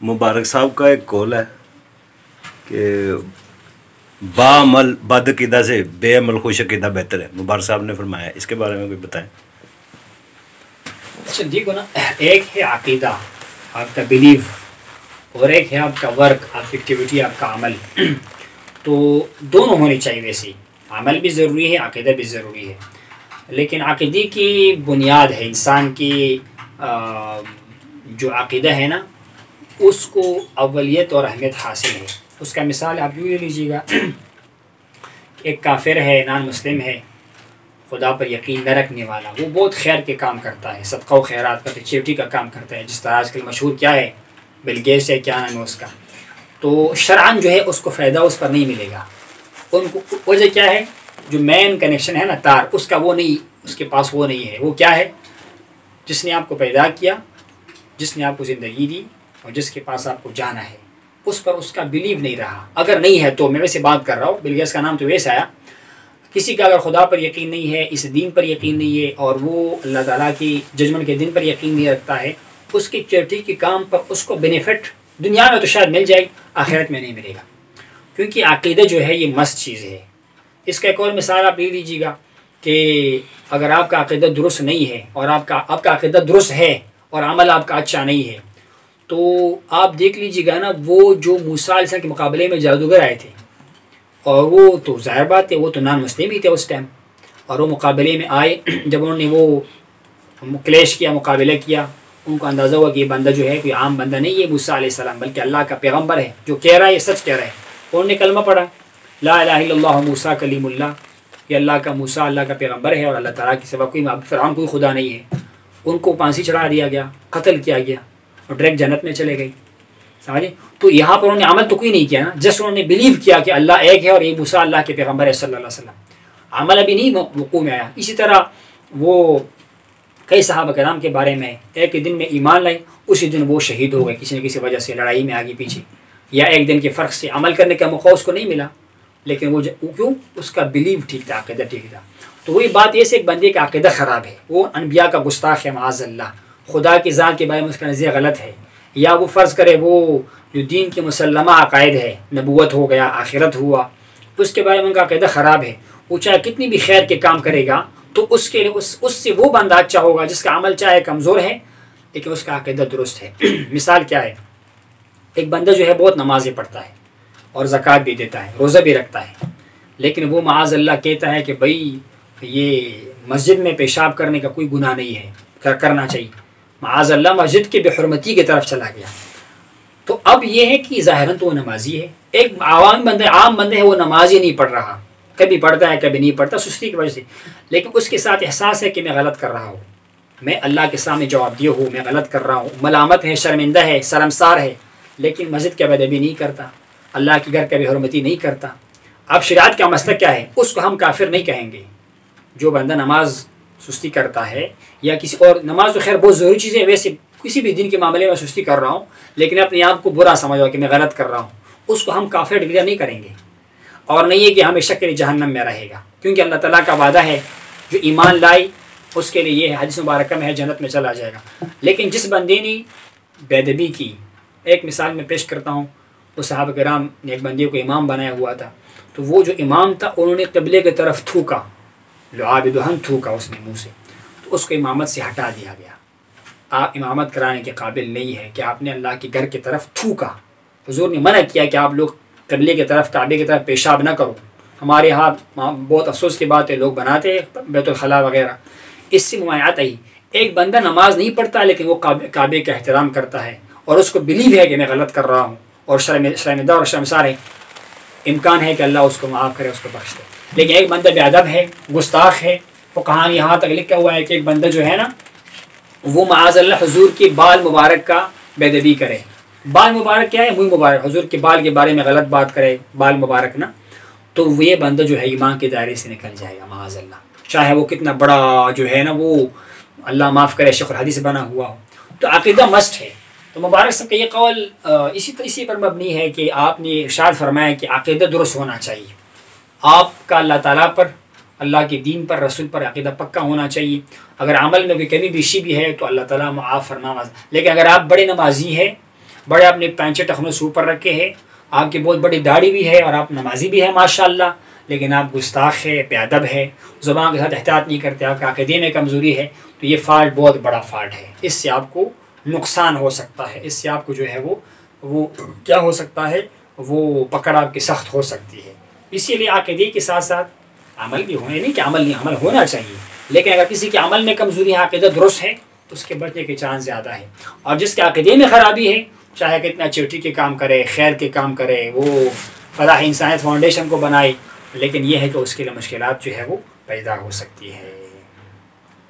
مبارک صاحب کا ایک قول ہے کہ بعمل بد عقیدہ سے بے عمل خوش عقیدہ بہتر ہے. مبارک صاحب نے فرمایا, اس کے بارے میں کوئی بتائیں. اچھا دیکھو نا, ایک ہے عقیدہ آپ کا بلیف, اور ایک ہے آپ کا ورک, آپ کی ایکٹیویٹی, آپ کا عمل. تو دونوں ہونے چاہیے. ویسے عمل بھی ضروری ہے, عقیدہ بھی ضروری ہے, لیکن عقیدے کی بنیاد ہے انسان کی جو عقیدہ ہے نا, اس کو اولیت اور اہمیت حاصل ہے. اس کا مثال آپ یوں لے لیجیے گا, ایک کافر ہے, نان مسلم ہے, خدا پر یقین نہ رکھنے والا, وہ بہت خیر کے کام کرتا ہے, صدقہ و خیرات کا, چیریٹی کا کام کرتا ہے, جس طرح آج کل مشہور کیا ہے, بل گیٹس ہے, کیا نام ہے اس کا. تو شرعاً جو ہے اس کو فائدہ اس پر نہیں ملے گا. ان کو وجہ کیا ہے, جو مین کنیکشن ہے نا, تار, اس کا وہ نہیں, اس کے پاس وہ نہیں ہے. وہ کیا ہے, جس نے آپ کو پیدا کیا, جس نے آپ کو زندگی دی, اور جس کے پاس آپ کو جانا ہے, اس پر اس کا بلیو نہیں رہا. اگر نہیں ہے تو, میں ویسے بات کر رہا ہوں, بل گیٹس کا نام تو ویسے آیا. کسی کا اگر خدا پر یقین نہیں ہے, اس دین پر یقین نہیں ہے, اور وہ اللہ تعالیٰ کی ججمنٹ کے دن پر یقین نہیں رکھتا ہے, اس کی چیریٹی کے کام پر اس کو بینیفٹ دنیا میں تو شاید مل جائے, آخرت میں نہیں ملے گا. کیونکہ عقیدہ جو ہے یہ مست چیز ہے. اس کا ایک اور مثال آپ لے لیجیے گا کہ اگر آپ کا عقیدہ درست نہیں ہے, اور آپ کا عقیدہ درست ہے اور عمل آپ کا اچھا نہیں ہے, تو آپ دیکھ لیجیے گا نا, وہ جو موسیٰ علیہ السلام کے مقابلے میں جادوگر آئے تھے, اور وہ تو ظاہر بات ہے وہ تو نان مسلم ہی تھے اس ٹائم, اور وہ مقابلے میں آئے. جب انہوں نے وہ کلیش کیا, مقابلہ کیا, ان کو اندازہ ہوا کہ یہ بندہ جو ہے کوئی عام بندہ نہیں ہے, موسیٰ علیہ السلام, بلکہ اللہ کا پیغمبر ہے, جو کہہ رہا ہے یہ سچ کہہ رہا ہے. انہوں نے کلمہ پڑھا, لا الہ الا اللہ موسیٰ کلیم اللہ, یہ اللہ کا موسیٰ اللہ کا پیغمبر ہے, اور اللہ تعالیٰ کی سوا کوئی فرعون کوئی خدا نہیں ہے. ان کو پھانسی چڑھا دیا گیا, قتل کیا گیا, اور ڈائریکٹ جنت میں چلے گئی. سمجھے؟ تو یہاں پر انہوں نے عمل تو کوئی نہیں کیا نا, جسٹ انہوں نے بلیو کیا کہ اللہ ایک ہے اور یہ موسیٰ اللہ کے پیغمبر ہے صلی اللہ علیہ وسلم. عمل ابھی نہیں وقوع میں آیا. اسی طرح وہ کئی صحابہ کرام کے بارے میں, ایک دن میں ایمان لائے, اسی دن وہ شہید ہو گئے کسی نہ کسی وجہ سے, لڑائی میں آگے پیچھے, یا ایک دن کے فرق سے. عمل کرنے کا موقع اس کو نہیں ملا, لیکن وہ کیوں, اس کا بلیو ٹھیک تھا, عقیدہ ٹھیک تھا. تو وہی بات یہ سے ایک بندے کا عقیدہ خراب ہے, وہ انبیاء کا گستاخ ہے معاذ اللہ, خدا کی ذات کے بارے میں اس کا نظریہ غلط ہے, یا وہ فرض کرے وہ جو دین کے مسلمہ عقائد ہے, نبوت ہو گیا, آخرت ہوا, اس کے بارے میں ان کا عقیدہ خراب ہے. وہ چاہے کتنی بھی خیر کے کام کرے گا, تو اس کے لیے اس سے وہ بندہ اچھا ہوگا جس کا عمل چاہے کمزور ہے لیکن اس کا عقیدہ درست ہے. مثال کیا ہے, ایک بندہ جو ہے بہت نمازیں پڑھتا ہے, اور زکوٰۃ بھی دیتا ہے, روزہ بھی رکھتا ہے, لیکن وہ معاذ اللہ کہتا ہے کہ بھائی یہ مسجد میں پیشاب کرنے کا کوئی گناہ نہیں ہے, کرنا چاہیے. معاذ اللہ مسجد کے بے حرمتی کی طرف چلا گیا. تو اب یہ ہے کہ ظاہراً تو وہ نمازی ہے. ایک عام بندے ہے, وہ نماز ہی نہیں پڑھ رہا, کبھی پڑھتا ہے کبھی نہیں پڑھتا, سستی کی وجہ سے, لیکن اس کے ساتھ احساس ہے کہ میں غلط کر رہا ہوں, میں اللہ کے سامنے جواب دیے ہوں, میں غلط کر رہا ہوں, ملامت ہے, شرمندہ ہے, شرمسار ہے, لیکن مسجد کے ادبی نہیں کرتا, اللہ کے گھر کا بے حرمتی نہیں کرتا. اب شریعت کا مسئلہ کیا ہے, اس کو ہم کافر نہیں کہیں گے. جو بندہ نماز سستی کرتا ہے, یا کسی اور, نماز تو خیر بہت ضروری چیز ہے, ویسے کسی بھی دن کے معاملے میں سستی کر رہا ہوں لیکن اپنے آپ کو برا سمجھا کہ میں غلط کر رہا ہوں, اس کو ہم کافر ڈکلیئر نہیں کریں گے. اور نہیں ہے کہ ہمیشہ کے لیے جہنم میں رہے گا, کیونکہ اللہ تعالیٰ کا وعدہ ہے جو ایمان لائے اس کے لیے یہ حدیث مبارکہ میں ہے, جنت میں چلا جائے گا. لیکن جس بندے نے بے ادبی کی, ایک مثال میں پیش کرتا ہوں, وہ صحابہ کرام نے ایک بندے کو امام بنایا ہوا تھا, تو وہ جو امام تھا انہوں نے قبلے کی طرف تھوکا, لعاب دہن تھوکا اس نے منہ سے, تو اس کو امامت سے ہٹا دیا گیا. آپ امامت کرانے کے قابل نہیں ہے کہ آپ نے اللہ کے گھر کی طرف تھوکا. حضور نے منع کیا کہ آپ لوگ قبلے کی طرف, کعبے کی طرف پیشاب نہ کرو. ہمارے یہاں بہت افسوس کی بات ہے, لوگ بناتے ہیں بیت الخلاء وغیرہ, اس سے ممانعت آئی. ایک بندہ نماز نہیں پڑھتا لیکن وہ کعبے کا احترام کرتا ہے, اور اس کو بلیو ہے کہ میں غلط کر رہا ہوں, اور شرمندہ اور شرمسار ہے, امکان ہے کہ اللہ اس کو معاف کرے, اس کو بخش دے. لیکن ایک بندہ بے ادب ہے, گستاخ ہے. وہ کہانی یہاں تک لکھا ہوا ہے کہ ایک بندہ جو ہے نا, وہ معاذ اللہ حضور کے بال مبارک کا بے ادبی کرے. بال مبارک کیا ہے, منہ مبارک, حضور کے بال کے بارے میں غلط بات کرے, بال مبارک نا, تو یہ بندہ جو ہے ایمان کے دائرے سے نکل جائے گا معاذ اللہ, چاہے وہ کتنا بڑا جو ہے نا, وہ اللہ معاف کرے شیخ الحدیث بنا ہوا ہو. تو عقیدہ مست ہے. تو مبارک صاحب کا یہ قول اسی پر مبنی ہے کہ آپ نے ارشاد فرمایا کہ عقیدہ درست ہونا چاہیے. آپ کا اللہ تعالیٰ پر, اللہ کے دین پر, رسول پر عقیدہ پکا ہونا چاہیے. اگر عمل میں کوئی کمی بیشی بھی ہے تو اللہ تعالیٰ معاف فرما. لیکن اگر آپ بڑے نمازی ہیں, بڑے اپنے پینچے ٹخنوں سے اوپر رکھے ہیں، آپ کی بہت بڑی داڑھی بھی ہے اور آپ نمازی بھی ہے ماشاءاللہ، لیکن آپ گستاخ ہے، بے ادب ہے، زبان کے ساتھ احتیاط نہیں کرتے، آپ کا عقیدے میں کمزوری ہے، تو یہ فالٹ بہت بڑا فالٹ ہے، اس سے آپ کو نقصان ہو سکتا ہے، اس سے آپ کو جو ہے وہ کیا ہو سکتا ہے، وہ پکڑ آپ کی سخت ہو سکتی ہے۔ اسی لیے عقیدے کے ساتھ ساتھ عمل بھی ہونا، نہیں کہ عمل نہیں، عمل ہونا چاہیے، لیکن اگر کسی کے عمل میں کمزوری ہے، عقیدہ درست ہے، تو اس کے بچنے کے چانس زیادہ ہے، اور جس کے عقیدے میں خرابی ہے، چاہے کتنا چوٹی کے کام کرے، خیر کے کام کرے، وہ فلاح انسانیت فاؤنڈیشن کو بنائے، لیکن یہ ہے کہ اس کے لیے مشکلات جو ہے وہ پیدا ہو سکتی ہے۔